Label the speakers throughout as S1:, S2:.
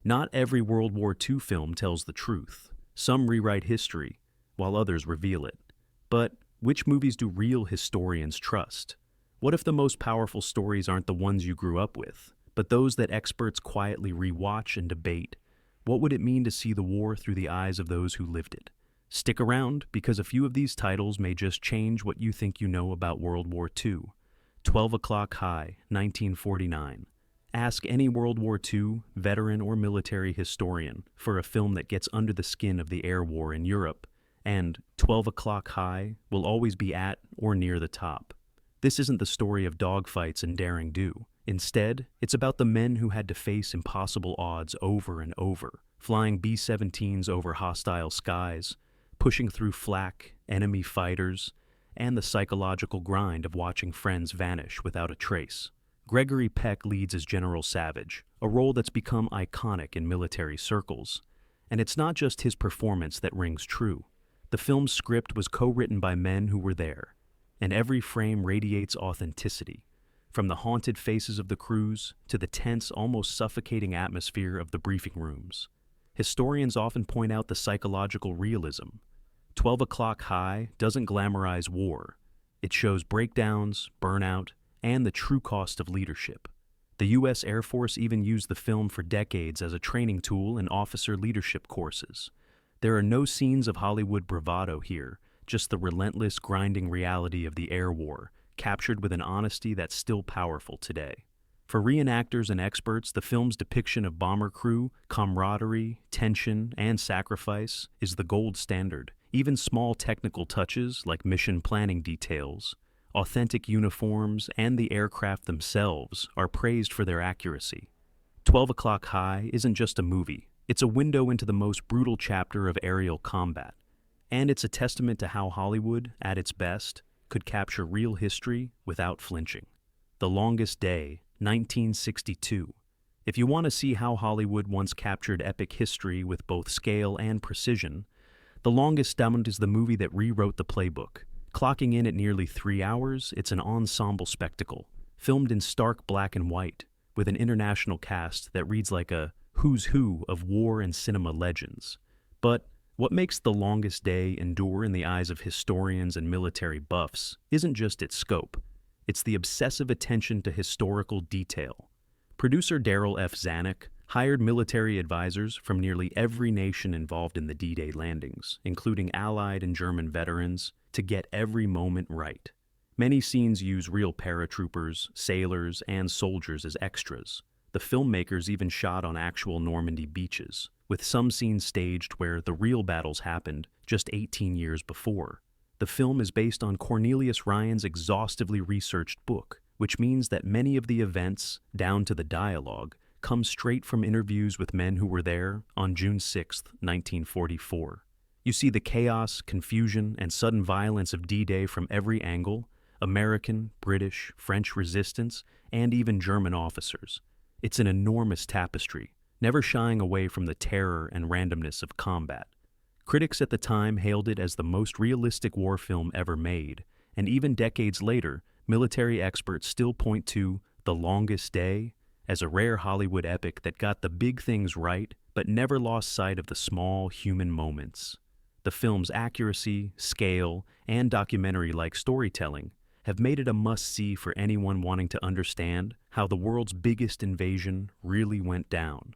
S1: Not every World War II film tells the truth. Some rewrite history, while others reveal it. But which movies do real historians trust? What if the most powerful stories aren't the ones you grew up with, but those that experts quietly rewatch and debate? What would it mean to see the war through the eyes of those who lived it? Stick around, because a few of these titles may just change what you think you know about World War II. 12 O'Clock High, 1949. Ask any World War II veteran or military historian for a film that gets under the skin of the air war in Europe, and 12 O'Clock High will always be at or near the top. This isn't the story of dogfights and daring do. Instead, it's about the men who had to face impossible odds over and over, flying B-17s over hostile skies, pushing through flak, enemy fighters, and the psychological grind of watching friends vanish without a trace. Gregory Peck leads as General Savage, a role that's become iconic in military circles. And it's not just his performance that rings true. The film's script was co-written by men who were there, and every frame radiates authenticity, from the haunted faces of the crews to the tense, almost suffocating atmosphere of the briefing rooms. Historians often point out the psychological realism. 12 O'Clock High doesn't glamorize war. It shows breakdowns, burnout, and the true cost of leadership. The U.S. Air Force even used the film for decades as a training tool in officer leadership courses. There are no scenes of Hollywood bravado here, just the relentless, grinding reality of the air war, captured with an honesty that's still powerful today. For reenactors and experts, the film's depiction of bomber crew, camaraderie, tension, and sacrifice is the gold standard. Even small technical touches like mission planning details, authentic uniforms, and the aircraft themselves are praised for their accuracy. 12 O'Clock High isn't just a movie, it's a window into the most brutal chapter of aerial combat. And it's a testament to how Hollywood, at its best, could capture real history without flinching. The Longest Day, 1962. If you want to see how Hollywood once captured epic history with both scale and precision, The Longest Day is the movie that rewrote the playbook. Clocking in at nearly 3 hours, it's an ensemble spectacle, filmed in stark black and white, with an international cast that reads like a who's who of war and cinema legends. But what makes The Longest Day endure in the eyes of historians and military buffs isn't just its scope. It's the obsessive attention to historical detail. Producer Daryl F. Zanuck hired military advisors from nearly every nation involved in the D-Day landings, including Allied and German veterans, to get every moment right. Many scenes use real paratroopers, sailors, and soldiers as extras. The filmmakers even shot on actual Normandy beaches, with some scenes staged where the real battles happened just 18 years before. The film is based on Cornelius Ryan's exhaustively researched book, which means that many of the events, down to the dialogue, come straight from interviews with men who were there on June 6, 1944. You see the chaos, confusion, and sudden violence of D-Day from every angle: American, British, French resistance, and even German officers. It's an enormous tapestry, never shying away from the terror and randomness of combat. Critics at the time hailed it as the most realistic war film ever made, and even decades later, military experts still point to The Longest Day as a rare Hollywood epic that got the big things right, but never lost sight of the small human moments. The film's accuracy, scale, and documentary-like storytelling have made it a must-see for anyone wanting to understand how the world's biggest invasion really went down.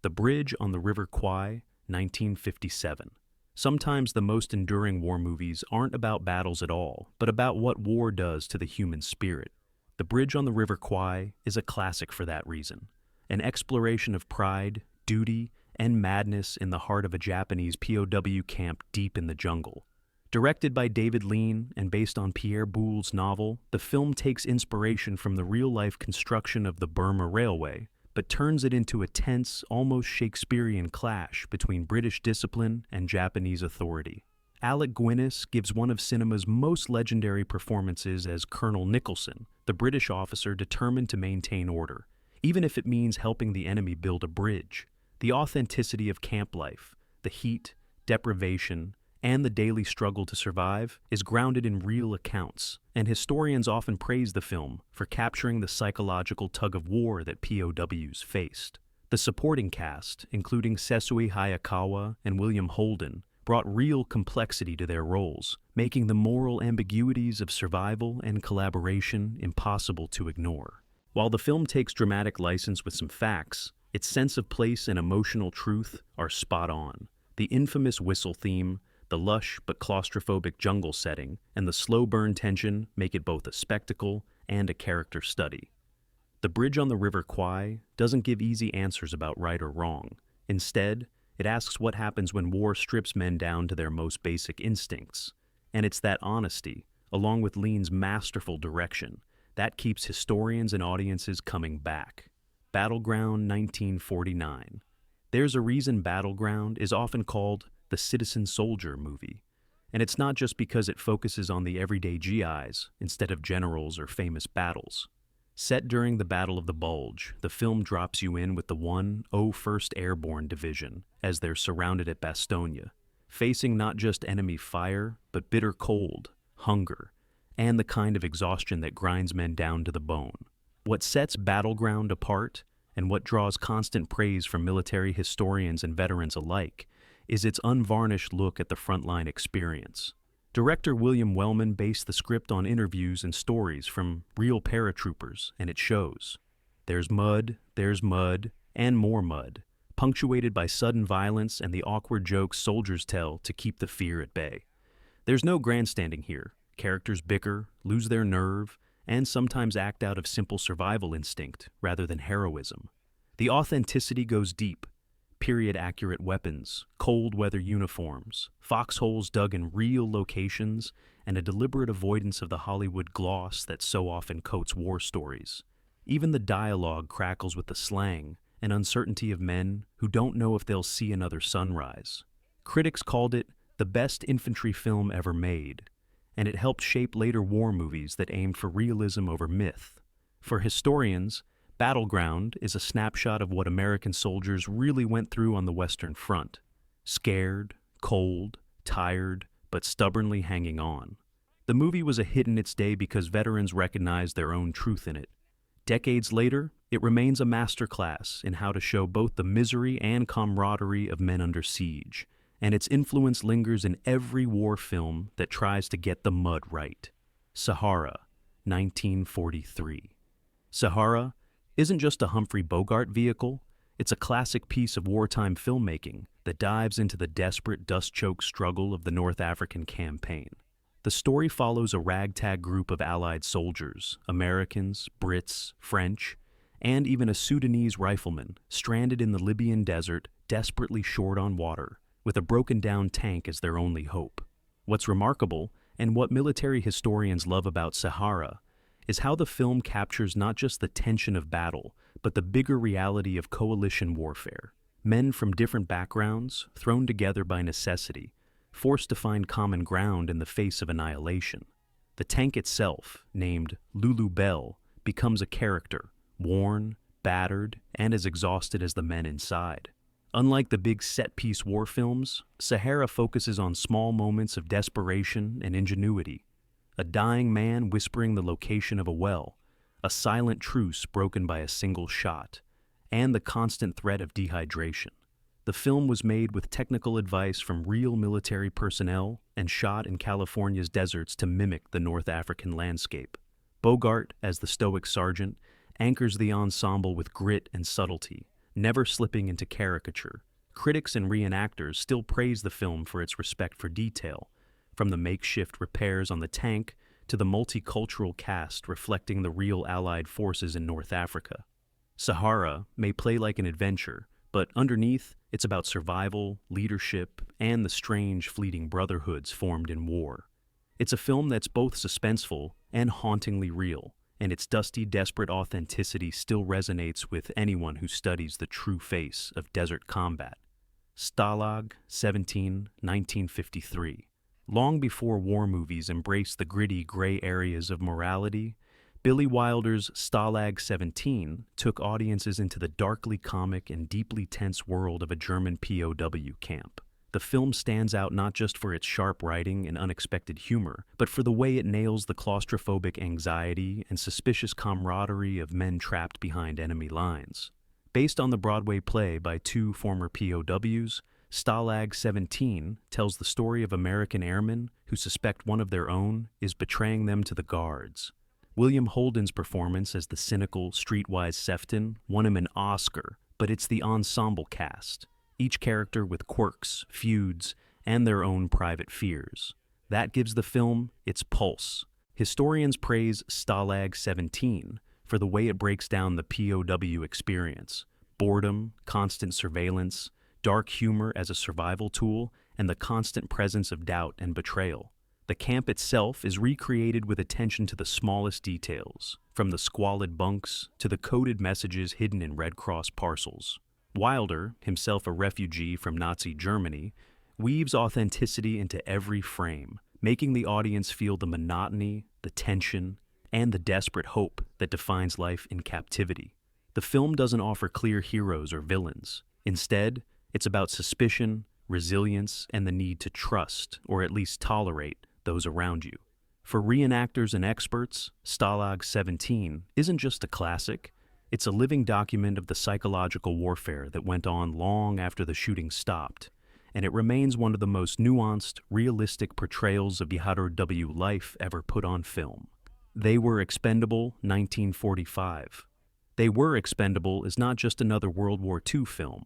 S1: The Bridge on the River Kwai, 1957. Sometimes the most enduring war movies aren't about battles at all, but about what war does to the human spirit. The Bridge on the River Kwai is a classic for that reason, an exploration of pride, duty, and madness in the heart of a Japanese POW camp deep in the jungle. Directed by David Lean and based on Pierre Boulle's novel, the film takes inspiration from the real-life construction of the Burma Railway, but turns it into a tense, almost Shakespearean clash between British discipline and Japanese authority. Alec Guinness gives one of cinema's most legendary performances as Colonel Nicholson, the British officer determined to maintain order, even if it means helping the enemy build a bridge. The authenticity of camp life, the heat, deprivation, and the daily struggle to survive is grounded in real accounts, and historians often praise the film for capturing the psychological tug-of-war that POWs faced. The supporting cast, including Sesui Hayakawa and William Holden, brought real complexity to their roles, making the moral ambiguities of survival and collaboration impossible to ignore. While the film takes dramatic license with some facts, its sense of place and emotional truth are spot on. The infamous whistle theme, the lush but claustrophobic jungle setting, and the slow burn tension make it both a spectacle and a character study. The bridge on the River Kwai doesn't give easy answers about right or wrong. Instead, it asks what happens when war strips men down to their most basic instincts. And it's that honesty, along with Lean's masterful direction, that keeps historians and audiences coming back. Battleground 1949. There's a reason Battleground is often called the citizen soldier movie. And it's not just because it focuses on the everyday GIs instead of generals or famous battles. Set during the Battle of the Bulge, the film drops you in with the 101st Airborne Division as they're surrounded at Bastogne, facing not just enemy fire, but bitter cold, hunger, and the kind of exhaustion that grinds men down to the bone. What sets Battleground apart, and what draws constant praise from military historians and veterans alike, is its unvarnished look at the frontline experience. Director William Wellman based the script on interviews and stories from real paratroopers, and it shows. There's mud, and more mud, punctuated by sudden violence and the awkward jokes soldiers tell to keep the fear at bay. There's no grandstanding here. Characters bicker, lose their nerve, and sometimes act out of simple survival instinct rather than heroism. The authenticity goes deep. Period-accurate weapons, cold-weather uniforms, foxholes dug in real locations, and a deliberate avoidance of the Hollywood gloss that so often coats war stories. Even the dialogue crackles with the slang and uncertainty of men who don't know if they'll see another sunrise. Critics called it the best infantry film ever made, and it helped shape later war movies that aimed for realism over myth. For historians, Battleground is a snapshot of what American soldiers really went through on the Western Front. Scared, cold, tired, but stubbornly hanging on. The movie was a hit in its day because veterans recognized their own truth in it. Decades later, it remains a masterclass in how to show both the misery and camaraderie of men under siege, and its influence lingers in every war film that tries to get the mud right. Sahara, 1943. Sahara isn't just a Humphrey Bogart vehicle, it's a classic piece of wartime filmmaking that dives into the desperate, dust-choked struggle of the North African campaign. The story follows a ragtag group of Allied soldiers, Americans, Brits, French, and even a Sudanese rifleman stranded in the Libyan desert, desperately short on water, with a broken-down tank as their only hope. What's remarkable, and what military historians love about Sahara, is how the film captures not just the tension of battle, but the bigger reality of coalition warfare. Men from different backgrounds, thrown together by necessity, forced to find common ground in the face of annihilation. The tank itself, named Lulu Bell, becomes a character, worn, battered, and as exhausted as the men inside. Unlike the big set-piece war films, Sahara focuses on small moments of desperation and ingenuity. A dying man whispering the location of a well, a silent truce broken by a single shot, and the constant threat of dehydration. The film was made with technical advice from real military personnel and shot in California's deserts to mimic the North African landscape. Bogart, as the stoic sergeant, anchors the ensemble with grit and subtlety, never slipping into caricature. Critics and reenactors still praise the film for its respect for detail, from the makeshift repairs on the tank to the multicultural cast reflecting the real Allied forces in North Africa. Sahara may play like an adventure, but underneath, it's about survival, leadership, and the strange, fleeting brotherhoods formed in war. It's a film that's both suspenseful and hauntingly real, and its dusty, desperate authenticity still resonates with anyone who studies the true face of desert combat. Stalag 17, 1953. Long before war movies embraced the gritty gray areas of morality, Billy Wilder's Stalag 17 took audiences into the darkly comic and deeply tense world of a German POW camp. The film stands out not just for its sharp writing and unexpected humor, but for the way it nails the claustrophobic anxiety and suspicious camaraderie of men trapped behind enemy lines. Based on the Broadway play by two former POWs, Stalag 17 tells the story of American airmen who suspect one of their own is betraying them to the guards. William Holden's performance as the cynical, streetwise Sefton won him an Oscar, but it's the ensemble cast, each character with quirks, feuds, and their own private fears. That gives the film its pulse. Historians praise Stalag 17 for the way it breaks down the POW experience: boredom, constant surveillance, dark humor as a survival tool, and the constant presence of doubt and betrayal. The camp itself is recreated with attention to the smallest details, from the squalid bunks to the coded messages hidden in Red Cross parcels. Wilder, himself a refugee from Nazi Germany, weaves authenticity into every frame, making the audience feel the monotony, the tension, and the desperate hope that defines life in captivity. The film doesn't offer clear heroes or villains. Instead, it's about suspicion, resilience, and the need to trust, or at least tolerate, those around you. For reenactors and experts, Stalag 17 isn't just a classic, it's a living document of the psychological warfare that went on long after the shooting stopped, and it remains one of the most nuanced, realistic portrayals of WWII life ever put on film. They Were Expendable, 1945. They Were Expendable is not just another World War II film.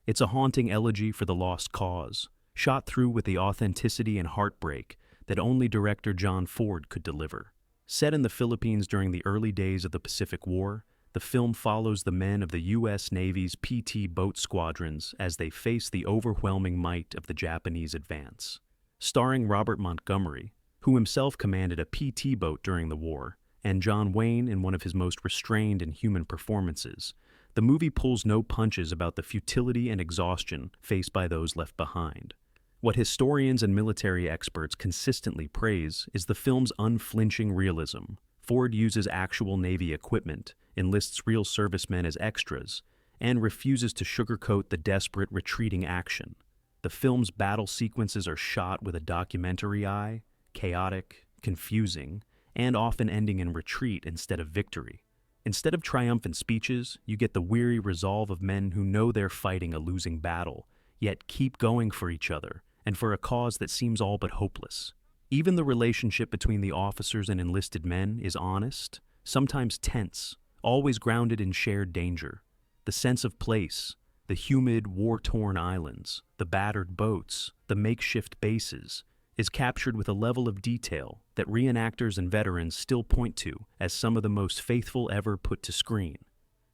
S1: It's a haunting elegy for the lost cause, shot through with the authenticity and heartbreak that only director John Ford could deliver. Set in the Philippines during the early days of the Pacific War, the film follows the men of the U.S. Navy's PT boat squadrons as they face the overwhelming might of the Japanese advance. Starring Robert Montgomery, who himself commanded a PT boat during the war, and John Wayne in one of his most restrained and human performances, the movie pulls no punches about the futility and exhaustion faced by those left behind. What historians and military experts consistently praise is the film's unflinching realism. Ford uses actual Navy equipment, enlists real servicemen as extras, and refuses to sugarcoat the desperate, retreating action. The film's battle sequences are shot with a documentary eye, chaotic, confusing, and often ending in retreat instead of victory. Instead of triumphant speeches, you get the weary resolve of men who know they're fighting a losing battle, yet keep going for each other, and for a cause that seems all but hopeless. Even the relationship between the officers and enlisted men is honest, sometimes tense, always grounded in shared danger. The sense of place, the humid, war-torn islands, the battered boats, the makeshift bases, is captured with a level of detail that reenactors and veterans still point to as some of the most faithful ever put to screen.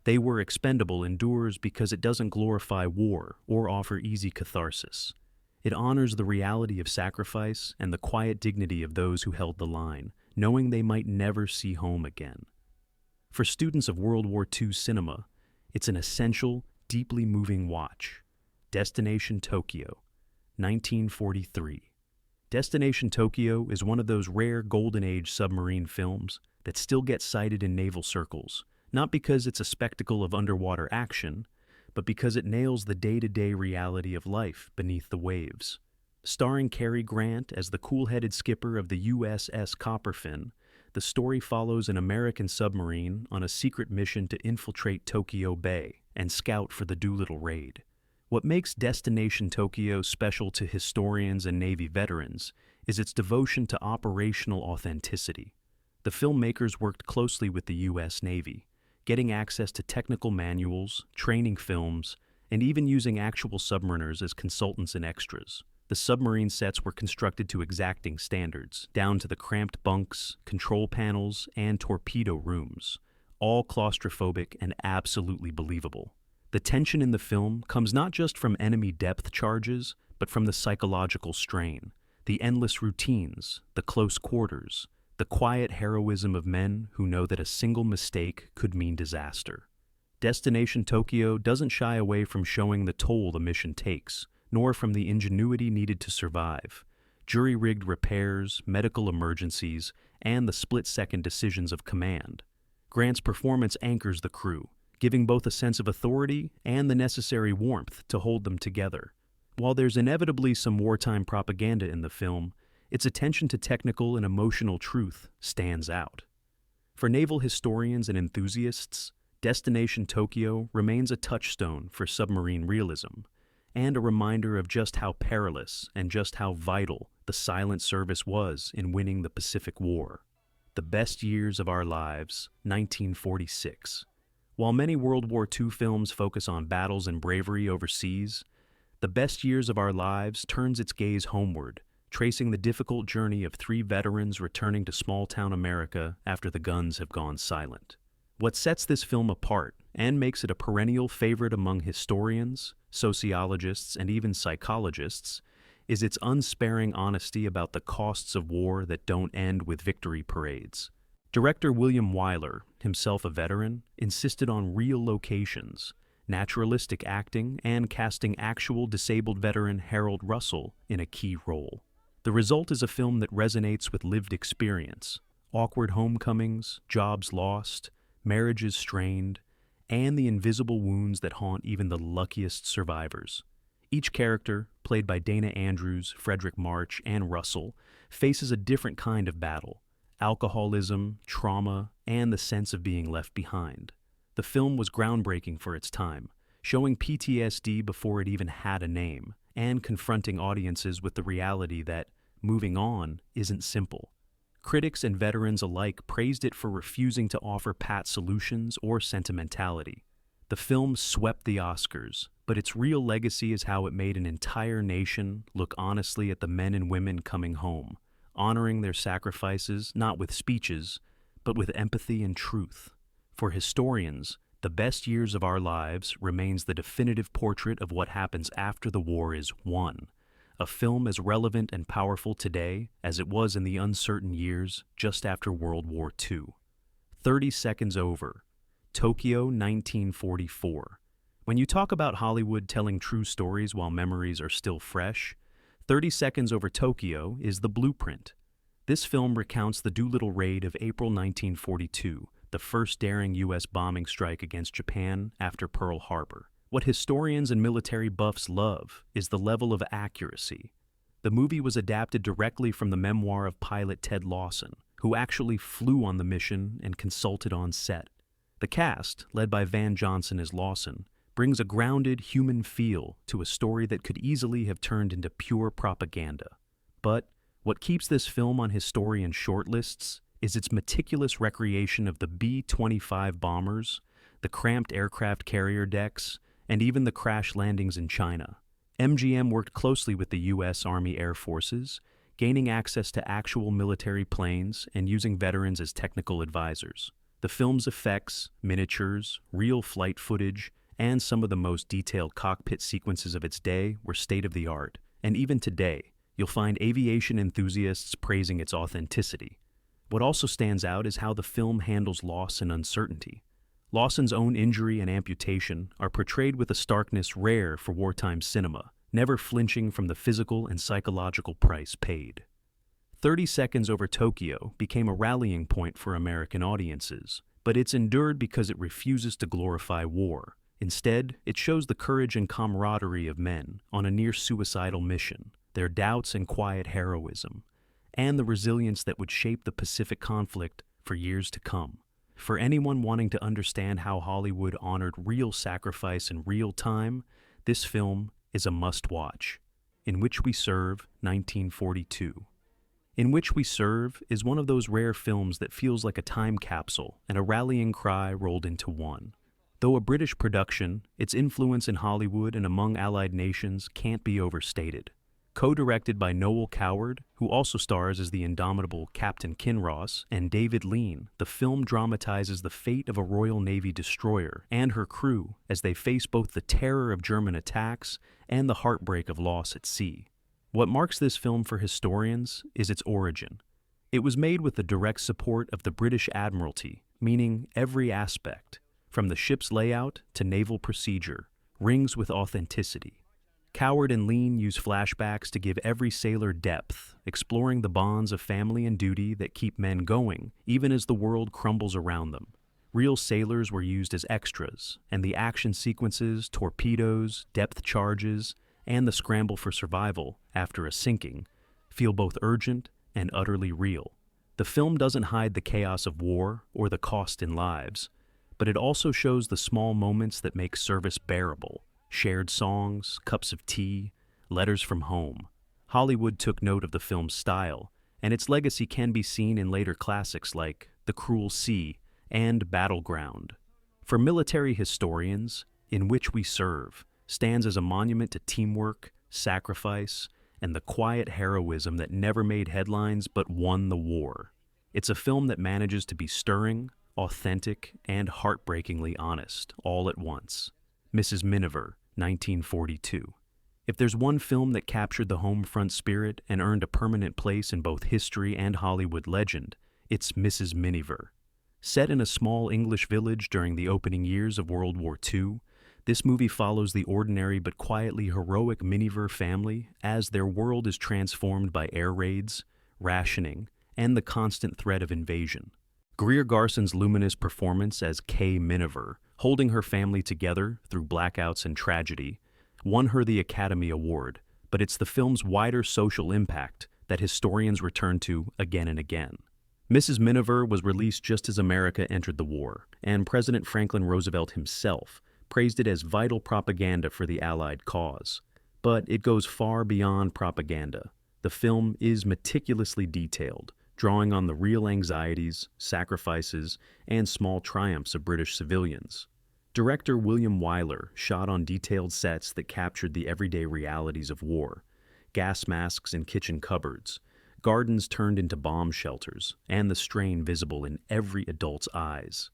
S1: They Were Expendable endures because it doesn't glorify war or offer easy catharsis. It honors the reality of sacrifice and the quiet dignity of those who held the line, knowing they might never see home again. For students of World War II cinema, it's an essential, deeply moving watch. Destination Tokyo, 1943. Destination Tokyo is one of those rare Golden Age submarine films that still gets cited in naval circles, not because it's a spectacle of underwater action, but because it nails the day-to-day reality of life beneath the waves. Starring Cary Grant as the cool-headed skipper of the USS Copperfin, the story follows an American submarine on a secret mission to infiltrate Tokyo Bay and scout for the Doolittle raid. What makes Destination Tokyo special to historians and Navy veterans is its devotion to operational authenticity. The filmmakers worked closely with the U.S. Navy, getting access to technical manuals, training films, and even using actual submariners as consultants and extras. The submarine sets were constructed to exacting standards, down to the cramped bunks, control panels, and torpedo rooms, all claustrophobic and absolutely believable. The tension in the film comes not just from enemy depth charges, but from the psychological strain, the endless routines, the close quarters, the quiet heroism of men who know that a single mistake could mean disaster. Destination Tokyo doesn't shy away from showing the toll the mission takes, nor from the ingenuity needed to survive. Jury-rigged repairs, medical emergencies, and the split-second decisions of command. Grant's performance anchors the crew, giving both a sense of authority and the necessary warmth to hold them together. While there's inevitably some wartime propaganda in the film, its attention to technical and emotional truth stands out. For naval historians and enthusiasts, Destination Tokyo remains a touchstone for submarine realism, and a reminder of just how perilous and just how vital the silent service was in winning the Pacific War. The Best Years of Our Lives, 1946. While many World War II films focus on battles and bravery overseas, The Best Years of Our Lives turns its gaze homeward, tracing the difficult journey of three veterans returning to small-town America after the guns have gone silent. What sets this film apart, and makes it a perennial favorite among historians, sociologists, and even psychologists, is its unsparing honesty about the costs of war that don't end with victory parades. Director William Wyler, himself a veteran, insisted on real locations, naturalistic acting, and casting actual disabled veteran Harold Russell in a key role. The result is a film that resonates with lived experience: awkward homecomings, jobs lost, marriages strained, and the invisible wounds that haunt even the luckiest survivors. Each character, played by Dana Andrews, Frederick March, and Russell, faces a different kind of battle: alcoholism, trauma, and the sense of being left behind. The film was groundbreaking for its time, showing PTSD before it even had a name, and confronting audiences with the reality that moving on isn't simple. Critics and veterans alike praised it for refusing to offer pat solutions or sentimentality. The film swept the Oscars, but its real legacy is how it made an entire nation look honestly at the men and women coming home, honoring their sacrifices not with speeches, but with empathy and truth. For historians, The Best Years of Our Lives remains the definitive portrait of what happens after the war is won, a film as relevant and powerful today as it was in the uncertain years just after World War II. 30 Seconds Over, Tokyo 1944. When you talk about Hollywood telling true stories while memories are still fresh, 30 Seconds Over Tokyo is the blueprint. This film recounts the Doolittle raid of April 1942, the first daring U.S. bombing strike against Japan after Pearl Harbor. What historians and military buffs love is the level of accuracy. The movie was adapted directly from the memoir of pilot Ted Lawson, who actually flew on the mission and consulted on set. The cast, led by Van Johnson as Lawson, brings a grounded human feel to a story that could easily have turned into pure propaganda. But what keeps this film on historian shortlists is its meticulous recreation of the B-25 bombers, the cramped aircraft carrier decks, and even the crash landings in China. MGM worked closely with the U.S. Army Air Forces, gaining access to actual military planes and using veterans as technical advisors. The film's effects, miniatures, real flight footage, and some of the most detailed cockpit sequences of its day were state-of-the-art, and even today, you'll find aviation enthusiasts praising its authenticity. What also stands out is how the film handles loss and uncertainty. Lawson's own injury and amputation are portrayed with a starkness rare for wartime cinema, never flinching from the physical and psychological price paid. 30 Seconds Over Tokyo became a rallying point for American audiences, but it's endured because it refuses to glorify war. Instead, it shows the courage and camaraderie of men on a near-suicidal mission, their doubts and quiet heroism, and the resilience that would shape the Pacific conflict for years to come. For anyone wanting to understand how Hollywood honored real sacrifice in real time, this film is a must-watch. In Which We Serve, 1942. In Which We Serve is one of those rare films that feels like a time capsule and a rallying cry rolled into one. Though a British production, its influence in Hollywood and among Allied nations can't be overstated. Co-directed by Noel Coward, who also stars as the indomitable Captain Kinross, and David Lean, the film dramatizes the fate of a Royal Navy destroyer and her crew as they face both the terror of German attacks and the heartbreak of loss at sea. What marks this film for historians is its origin. It was made with the direct support of the British Admiralty, meaning every aspect, from the ship's layout to naval procedure, rings with authenticity. Coward and Lean use flashbacks to give every sailor depth, exploring the bonds of family and duty that keep men going, even as the world crumbles around them. Real sailors were used as extras, and the action sequences, torpedoes, depth charges, and the scramble for survival after a sinking feel both urgent and utterly real. The film doesn't hide the chaos of war or the cost in lives, but it also shows the small moments that make service bearable: shared songs, cups of tea, letters from home. Hollywood took note of the film's style, and its legacy can be seen in later classics like The Cruel Sea and Battleground. For military historians, In Which We Serve stands as a monument to teamwork, sacrifice, and the quiet heroism that never made headlines but won the war. It's a film that manages to be stirring, authentic, and heartbreakingly honest, all at once. Mrs. Minver, 1942. If there's one film that captured the home front spirit and earned a permanent place in both history and Hollywood legend, it's Mrs. Miniver. Set in a small English village during the opening years of World War II, this movie follows the ordinary but quietly heroic Miniver family as their world is transformed by air raids, rationing, and the constant threat of invasion. Greer Garson's luminous performance as Kay Miniver, holding her family together through blackouts and tragedy, won her the Academy Award, but it's the film's wider social impact that historians return to again and again. Mrs. Miniver was released just as America entered the war, and President Franklin Roosevelt himself praised it as vital propaganda for the Allied cause. But it goes far beyond propaganda. The film is meticulously detailed, drawing on the real anxieties, sacrifices, and small triumphs of British civilians. Director William Wyler shot on detailed sets that captured the everyday realities of war: gas masks in kitchen cupboards, gardens turned into bomb shelters, and the strain visible in every adult's eyes.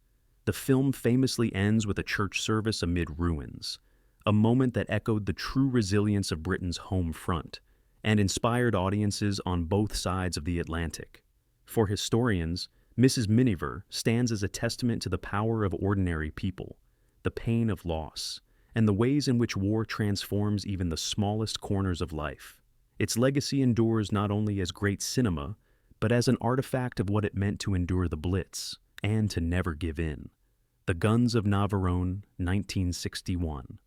S1: The film famously ends with a church service amid ruins, a moment that echoed the true resilience of Britain's home front and inspired audiences on both sides of the Atlantic. For historians, Mrs. Miniver stands as a testament to the power of ordinary people, the pain of loss, and the ways in which war transforms even the smallest corners of life. Its legacy endures not only as great cinema, but as an artifact of what it meant to endure the Blitz and to never give in. The Guns of Navaron, 1961.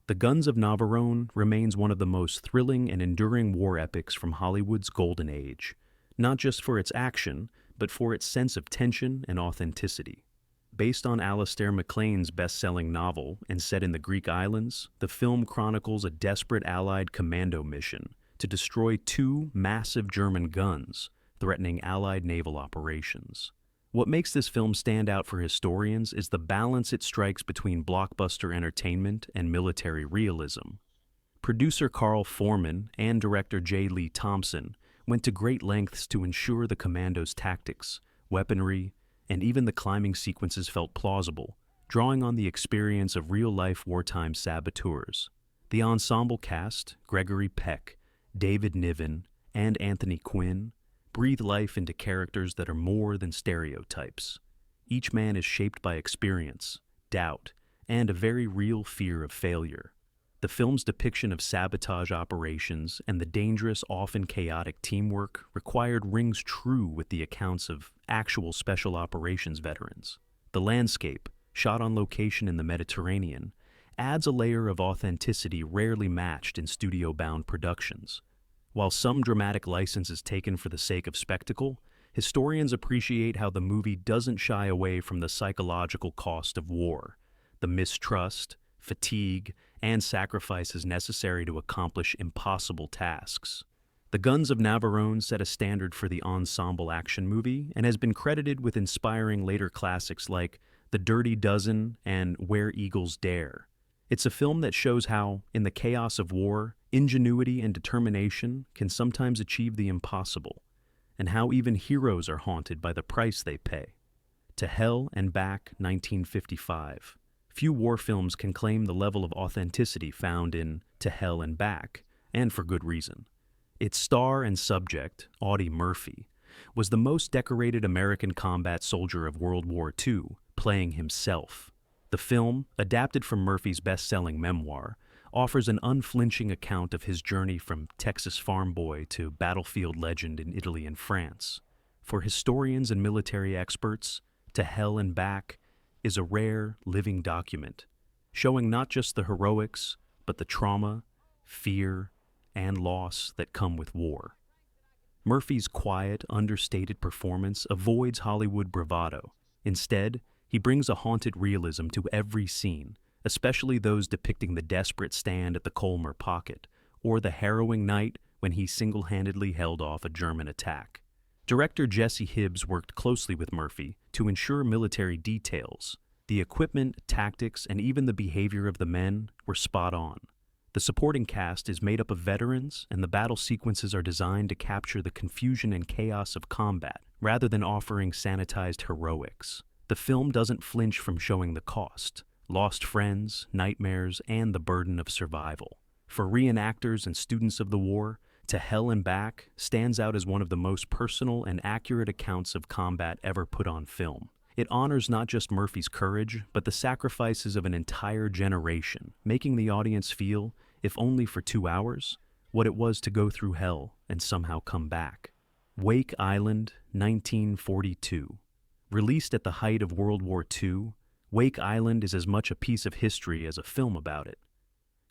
S1: The Guns of Navaron remains one of the most thrilling and enduring war epics from Hollywood's golden age, not just for its action, but for its sense of tension and authenticity. Based on Alistair MacLean's best-selling novel and set in the Greek islands, the film chronicles a desperate Allied commando mission to destroy two massive German guns threatening Allied naval operations. What makes this film stand out for historians is the balance it strikes between blockbuster entertainment and military realism. Producer Carl Foreman and director J. Lee Thompson went to great lengths to ensure the commandos' tactics, weaponry, and even the climbing sequences felt plausible, drawing on the experience of real-life wartime saboteurs. The ensemble cast, Gregory Peck, David Niven, and Anthony Quinn, breathe life into characters that are more than stereotypes. Each man is shaped by experience, doubt, and a very real fear of failure. The film's depiction of sabotage operations and the dangerous, often chaotic teamwork required rings true with the accounts of actual special operations veterans. The landscape, shot on location in the Mediterranean, adds a layer of authenticity rarely matched in studio-bound productions. While some dramatic license is taken for the sake of spectacle, historians appreciate how the movie doesn't shy away from the psychological cost of war, the mistrust, fatigue, and sacrifices necessary to accomplish impossible tasks. The Guns of Navaron set a standard for the ensemble action movie and has been credited with inspiring later classics like The Dirty Dozen and Where Eagles Dare. It's a film that shows how, in the chaos of war, ingenuity and determination can sometimes achieve the impossible, and how even heroes are haunted by the price they pay. To Hell and Back, 1955. Few war films can claim the level of authenticity found in To Hell and Back, and for good reason. Its star and subject, Audie Murphy, was the most decorated American combat soldier of World War II, playing himself. The film, adapted from Murphy's best-selling memoir, offers an unflinching account of his journey from Texas farm boy to battlefield legend in Italy and France. For historians and military experts, To Hell and Back is a rare, living document, showing not just the heroics, but the trauma, fear, and loss that come with war. Murphy's quiet, understated performance avoids Hollywood bravado. Instead, He brings a haunted realism to every scene, especially those depicting the desperate stand at the Colmar Pocket, or the harrowing night when he single-handedly held off a German attack. Director Jesse Hibbs worked closely with Murphy to ensure military details. The equipment, tactics, and even the behavior of the men were spot on. The supporting cast is made up of veterans, and the battle sequences are designed to capture the confusion and chaos of combat, rather than offering sanitized heroics. The film doesn't flinch from showing the cost, lost friends, nightmares, and the burden of survival. For reenactors and students of the war, To Hell and Back stands out as one of the most personal and accurate accounts of combat ever put on film. It honors not just Murphy's courage, but the sacrifices of an entire generation, making the audience feel, if only for 2 hours, what it was to go through hell and somehow come back. Wake Island, 1942. Released at the height of World War II, Wake Island is as much a piece of history as a film about it.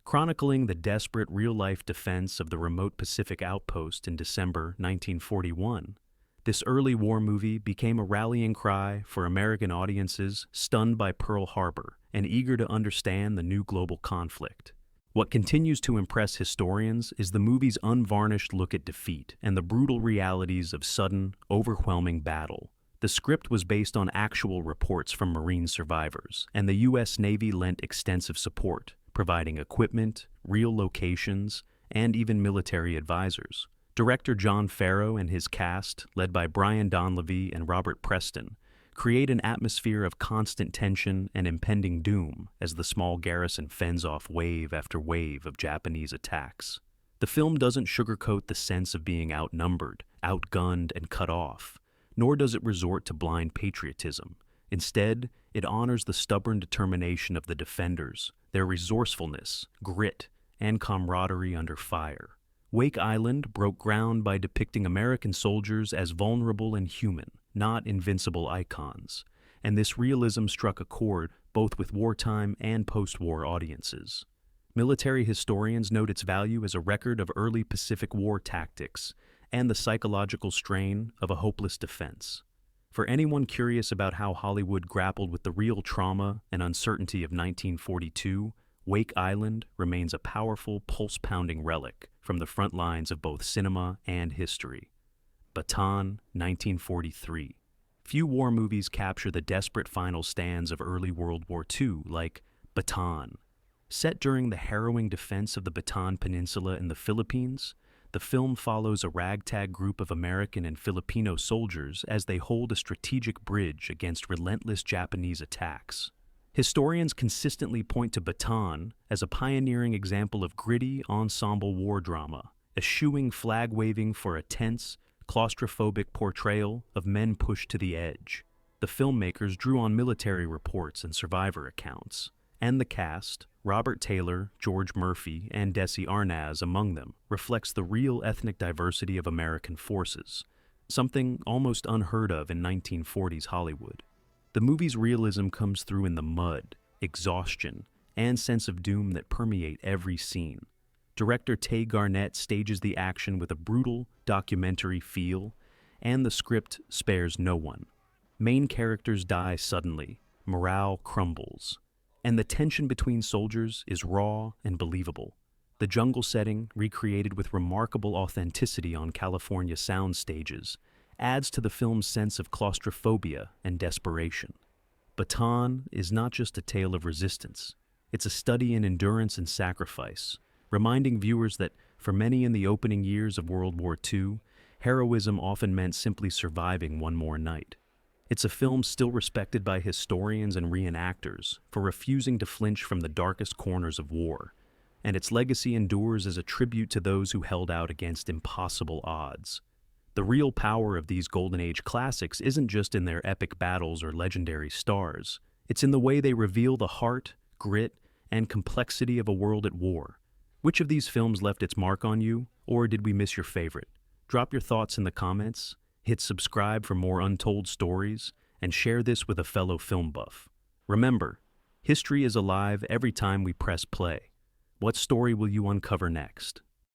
S1: Chronicling the desperate real-life defense of the remote Pacific outpost in December 1941, this early war movie became a rallying cry for American audiences stunned by Pearl Harbor and eager to understand the new global conflict. What continues to impress historians is the movie's unvarnished look at defeat and the brutal realities of sudden, overwhelming battle. The script was based on actual reports from Marine survivors, and the U.S. Navy lent extensive support, providing equipment, real locations, and even military advisors. Director John Farrow and his cast, led by Brian Donlevy and Robert Preston, create an atmosphere of constant tension and impending doom as the small garrison fends off wave after wave of Japanese attacks. The film doesn't sugarcoat the sense of being outnumbered, outgunned, and cut off, nor does it resort to blind patriotism. Instead, it honors the stubborn determination of the defenders, their resourcefulness, grit, and camaraderie under fire. Wake Island broke ground by depicting American soldiers as vulnerable and human, not invincible icons, and this realism struck a chord both with wartime and post-war audiences. Military historians note its value as a record of early Pacific War tactics and the psychological strain of a hopeless defense. For anyone curious about how Hollywood grappled with the real trauma and uncertainty of 1942, Wake Island remains a powerful, pulse-pounding relic from the front lines of both cinema and history. Baton, 1943. Few war movies capture the desperate final stands of early World War II like Baton. Set during the harrowing defense of the Baton Peninsula in the Philippines, the film follows a ragtag group of American and Filipino soldiers as they hold a strategic bridge against relentless Japanese attacks. Historians consistently point to Baton as a pioneering example of gritty ensemble war drama, eschewing flag-waving for a tense, claustrophobic portrayal of men pushed to the edge. The filmmakers drew on military reports and survivor accounts, and the cast, Robert Taylor, George Murphy, and Desi Arnaz among them, reflects the real ethnic diversity of American forces, something almost unheard of in 1940s Hollywood. The movie's realism comes through in the mud, exhaustion, and sense of doom that permeate every scene. Director Tay Garnett stages the action with a brutal, documentary feel, and the script spares no one. Main characters die suddenly, morale crumbles, and the tension between soldiers is raw and believable. The jungle setting, recreated with remarkable authenticity on California sound stages, adds to the film's sense of claustrophobia and desperation. Baton is not just a tale of resistance. It's a study in endurance and sacrifice, reminding viewers that, for many in the opening years of World War II, heroism often meant simply surviving one more night. It's a film still respected by historians and reenactors for refusing to flinch from the darkest corners of war, and its legacy endures as a tribute to those who held out against impossible odds. The real power of these Golden Age classics isn't just in their epic battles or legendary stars. It's in the way they reveal the heart, grit, and complexity of a world at war. Which of these films left its mark on you, or did we miss your favorite? Drop your thoughts in the comments, hit subscribe for more untold stories, and share this with a fellow film buff. Remember, history is alive every time we press play. What story will you uncover next?